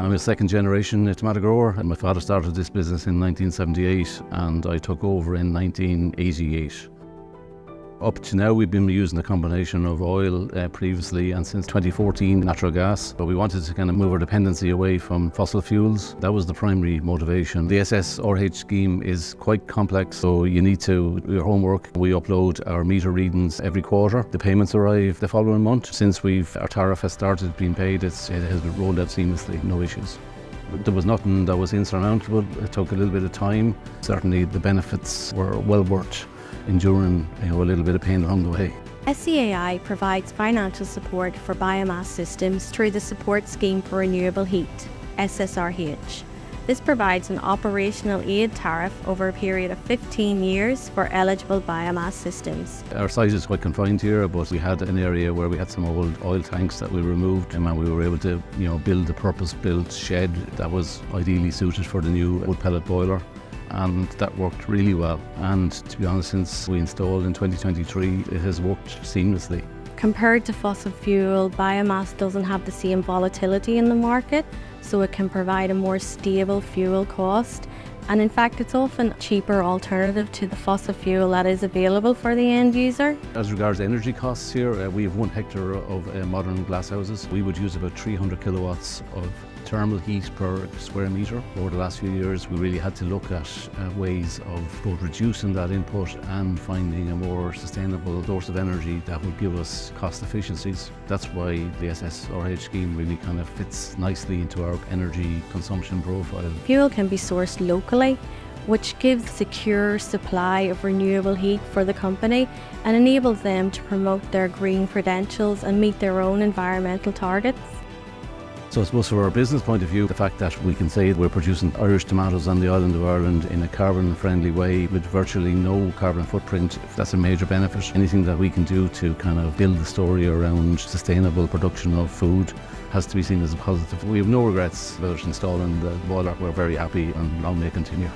I'm a second generation tomato grower, and my father started this business in 1978 and I took over in 1988. Up to now we've been using a combination of oil previously, and since 2014 natural gas, but we wanted to kind of move our dependency away from fossil fuels. That was the primary motivation. The SSRH scheme is quite complex, so you need to do your homework. We upload our meter readings every quarter. The payments arrive the following month. Since our tariff has started being paid, it has been rolled out seamlessly, no issues. There was nothing that was insurmountable. It took a little bit of time. Certainly the benefits were well worth enduring a little bit of pain along the way. SEAI provides financial support for biomass systems through the Support Scheme for Renewable Heat, SSRH. This provides an operational aid tariff over a period of 15 years for eligible biomass systems. Our site is quite confined here, but we had an area where we had some old oil tanks that we removed, and we were able to build a purpose-built shed that was ideally suited for the new wood pellet boiler. And that worked really well, and to be honest, since we installed in 2023 it has worked seamlessly. Compared to fossil fuel, biomass doesn't have the same volatility in the market, so it can provide a more stable fuel cost, and in fact it's often a cheaper alternative to the fossil fuel that is available for the end user. As regards energy costs here, we have 1 hectare of modern glasshouses. We would use about 300 kilowatts of thermal heat per square metre. Over the last few years we really had to look at ways of both reducing that input and finding a more sustainable source of energy that would give us cost efficiencies. That's why the SSRH scheme really kind of fits nicely into our energy consumption profile. Fuel can be sourced locally, which gives secure supply of renewable heat for the company and enables them to promote their green credentials and meet their own environmental targets. So I suppose from our business point of view, the fact that we can say we're producing Irish tomatoes on the island of Ireland in a carbon-friendly way with virtually no carbon footprint, that's a major benefit. Anything that we can do to kind of build the story around sustainable production of food has to be seen as a positive. We have no regrets about installing the boiler. We're very happy and long may it continue.